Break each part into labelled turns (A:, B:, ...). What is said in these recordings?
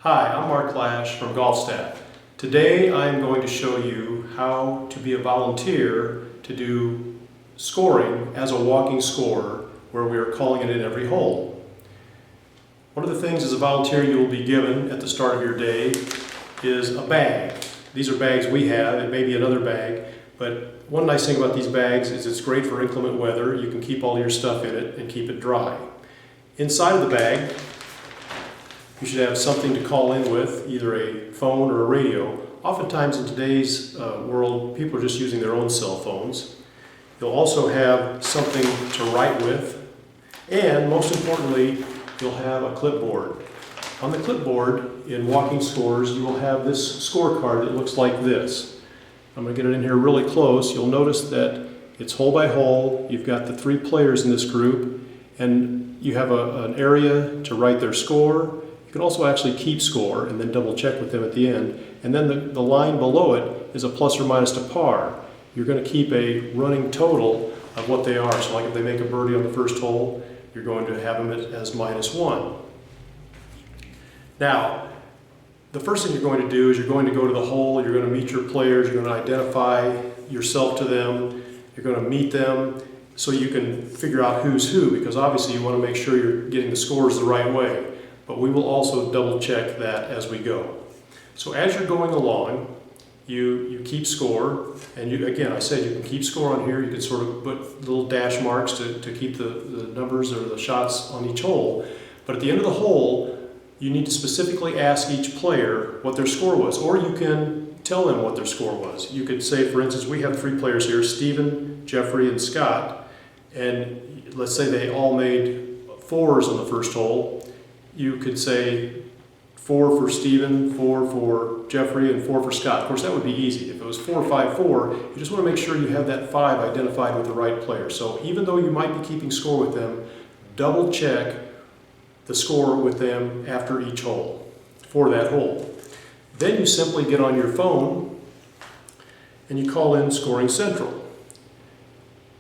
A: Hi, I'm Mark Lash from GolfStat. Today I'm going to show you how to be a volunteer to do scoring as a walking scorer, where we are calling it in every hole. One of the things as a volunteer you will be given at the start of your day is a bag. These are bags we have. It may be another bag, but one nice thing about these bags is it's great for inclement weather. You can keep all your stuff in it and keep it dry. Inside of the bag, you should have something to call in with, either a phone or a radio. Oftentimes in today's world, people are just using their own cell phones. You'll also have something to write with, and most importantly, you'll have a clipboard. On the clipboard, in walking scores, you will have this scorecard that looks like this. I'm going to get it in here really close. You'll notice that it's hole by hole. You've got the 3 players in this group, and you have an area to write their score. You can also actually keep score and then double check with them at the end. And then the line below it is a plus or minus to par. You're going to keep a running total of what they are. So like if they make a birdie on the first hole, you're going to have them as -1. Now, the first thing you're going to do is you're going to go to the hole, you're going to meet your players, you're going to identify yourself to them, you're going to meet them so you can figure out who's who, because obviously you want to make sure you're getting the scores the right way. But we will also double check that as we go. So as you're going along, you keep score, and again, I said you can keep score on here. You can sort of put little dash marks to keep the numbers or the shots on each hole. But at the end of the hole, you need to specifically ask each player what their score was, or you can tell them what their score was. You could say, for instance, we have 3 players here, Stephen, Jeffrey, and Scott, and let's say they all made 4s on the first hole. You could say 4 for Stephen, 4 for Jeffrey, and 4 for Scott. Of course, that would be easy. If it was 4, 5, 4, you just want to make sure you have that 5 identified with the right player. So even though you might be keeping score with them, double check the score with them after each hole for that hole. Then you simply get on your phone and you call in Scoring Central.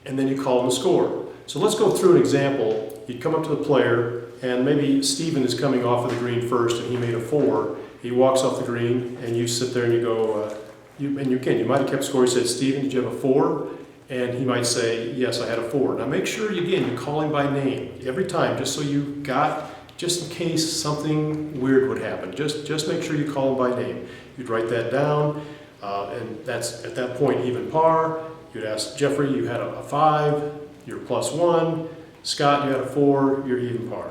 A: And then you call in the score. So let's go through an example. You'd come up to the player, and maybe Stephen is coming off of the green first and he made a 4. He walks off the green and you sit there and you go, you might have kept score. You said, Stephen, did you have a 4? And he might say, yes, I had a 4. Now make sure, again, you call him by name every time, just so you got, just in case something weird would happen. Just make sure you call him by name. You'd write that down, and that's at that point even par. You'd ask Jeffrey, you had a 5, you're +1. Scott, you had a 4, you're even par.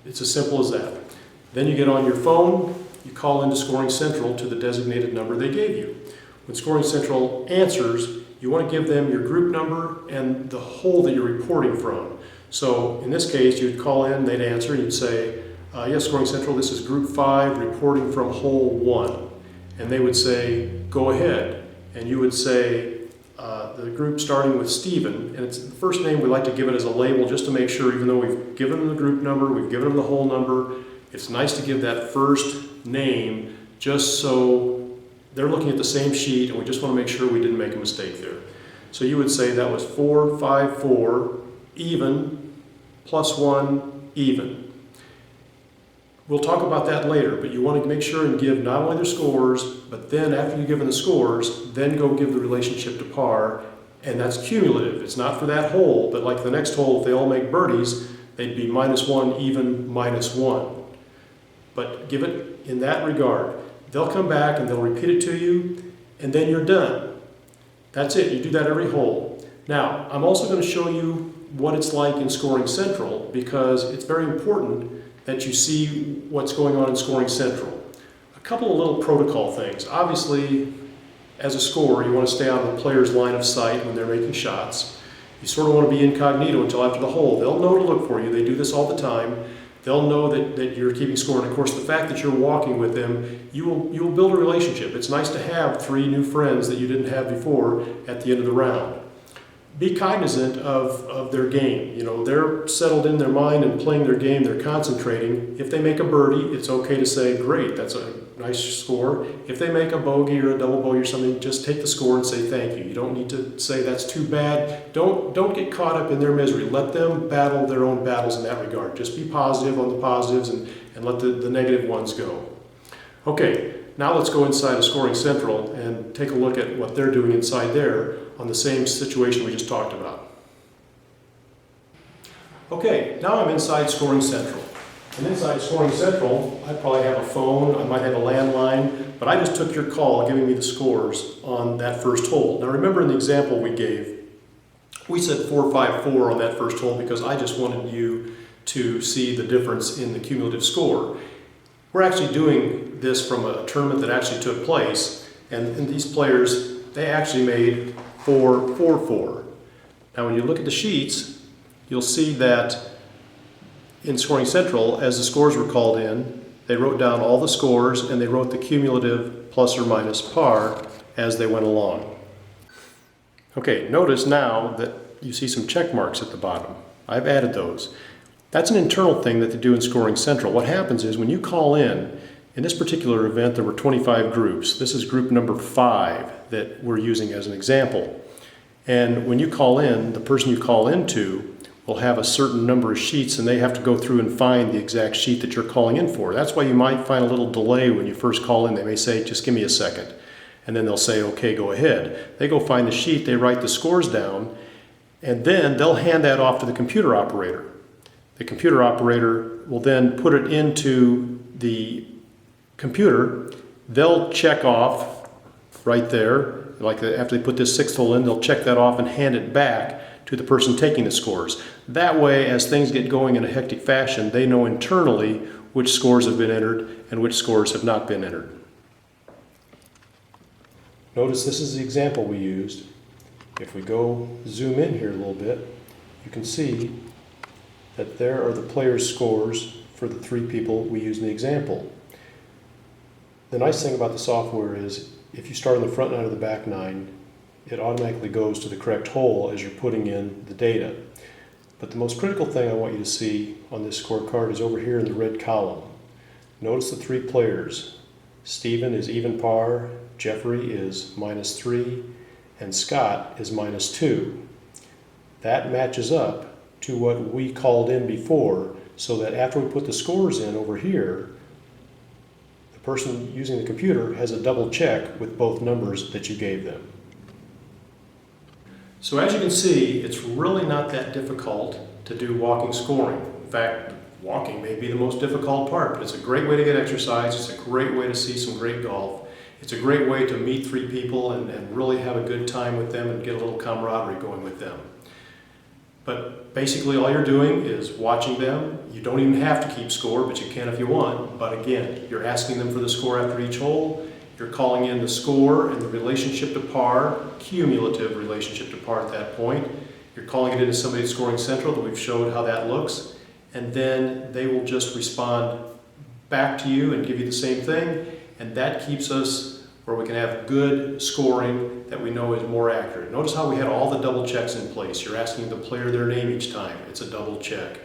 A: It's as simple as that. Then you get on your phone, you call into Scoring Central to the designated number they gave you. When Scoring Central answers, you want to give them your group number and the hole that you're reporting from. So in this case, you'd call in, they'd answer, and you'd say, yes, Scoring Central, this is group 5 reporting from hole 1. And they would say, go ahead. And you would say, the group starting with Stephen, and it's the first name. We like to give it as a label just to make sure, even though we've given them the group number, we've given them the whole number, it's nice to give that first name just so they're looking at the same sheet, and we just want to make sure we didn't make a mistake there. So you would say that was 4, 5, 4, even, +1, even. We'll talk about that later, but you want to make sure and give not only their scores, but then after you've given the scores, then go give the relationship to par, and that's cumulative. It's not for that hole, but like the next hole, if they all make birdies, they'd be -1, even, -1. But give it in that regard. They'll come back and they'll repeat it to you, and then you're done. That's it. You do that every hole. Now, I'm also going to show you what it's like in Scoring Central, because it's very important that you see what's going on in Scoring Central. A couple of little protocol things. Obviously, as a scorer, you want to stay out of the player's line of sight when they're making shots. You sort of want to be incognito until after the hole. They'll know to look for you. They do this all the time. They'll know that you're keeping score. And of course, the fact that you're walking with them, you will build a relationship. It's nice to have 3 new friends that you didn't have before at the end of the round. Be cognizant of their game. You know, they're settled in their mind and playing their game, they're concentrating. If they make a birdie, it's okay to say, great, that's a nice score. If they make a bogey or a double bogey or something, just take the score and say thank you. You don't need to say that's too bad. Don't get caught up in their misery. Let them battle their own battles in that regard. Just be positive on the positives and let the negative ones go. Okay, now let's go inside of Scoring Central and take a look at what they're doing inside there on the same situation we just talked about. Okay, now I'm inside Scoring Central. And inside Scoring Central, I probably have a phone, I might have a landline, but I just took your call giving me the scores on that first hole. Now remember in the example we gave, we said 454 on that first hole because I just wanted you to see the difference in the cumulative score. We're actually doing this from a tournament that actually took place, and these players, they actually made 444. Now when you look at the sheets, you'll see that in Scoring Central, as the scores were called in, they wrote down all the scores and they wrote the cumulative plus or minus par as they went along. Okay, notice now that you see some check marks at the bottom. I've added those. That's an internal thing that they do in Scoring Central. What happens is when you call in this particular event there were 25 groups. This is group number 5 that we're using as an example. And when you call in, the person you call into will have a certain number of sheets and they have to go through and find the exact sheet that you're calling in for. That's why you might find a little delay when you first call in. They may say, just give me a second. And then they'll say, okay, go ahead. They go find the sheet, they write the scores down, and then they'll hand that off to the computer operator. The computer operator will then put it into the computer. They'll check off right there, like after they put this 6th hole in, they'll check that off and hand it back to the person taking the scores. That way, as things get going in a hectic fashion, they know internally which scores have been entered and which scores have not been entered. Notice this is the example we used. If we go zoom in here a little bit, you can see that there are the players' scores for the 3 people we used in the example. The nice thing about the software is if you start on the front 9 or the back 9, it automatically goes to the correct hole as you're putting in the data. But the most critical thing I want you to see on this scorecard is over here in the red column. Notice the 3 players. Stephen is even par, Jeffrey is -3, and Scott is -2. That matches up to what we called in before, so that after we put the scores in over here, the person using the computer has a double check with both numbers that you gave them. So as you can see, it's really not that difficult to do walking scoring. In fact, walking may be the most difficult part, but it's a great way to get exercise. It's a great way to see some great golf. It's a great way to meet 3 people and really have a good time with them and get a little camaraderie going with them. But basically all you're doing is watching them. You don't even have to keep score, but you can if you want. But again, you're asking them for the score after each hole. You're calling in the score and the relationship to par, cumulative relationship to par at that point. You're calling it into somebody at Scoring Central that we've showed how that looks. And then they will just respond back to you and give you the same thing. And that keeps us where we can have good scoring that we know is more accurate. Notice how we had all the double checks in place. You're asking the player their name each time. It's a double check.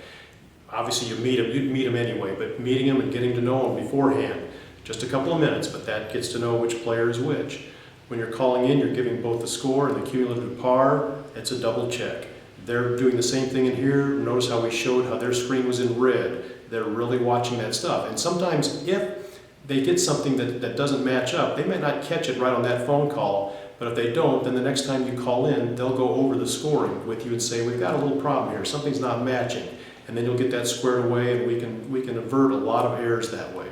A: Obviously you'd meet them anyway, but meeting them and getting to know them beforehand, just a couple of minutes, but that gets to know which player is which. When you're calling in, you're giving both the score and the cumulative par. It's a double check. They're doing the same thing in here. Notice how we showed how their screen was in red. They're really watching that stuff. And sometimes if they get something that doesn't match up, they might not catch it right on that phone call, but if they don't, then the next time you call in, they'll go over the scoring with you and say, we've got a little problem here, something's not matching. And then you'll get that squared away and we can avert a lot of errors that way.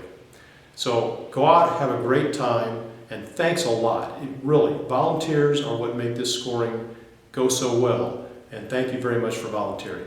A: So go out, have a great time, and thanks a lot. Really, volunteers are what make this scoring go so well, and thank you very much for volunteering.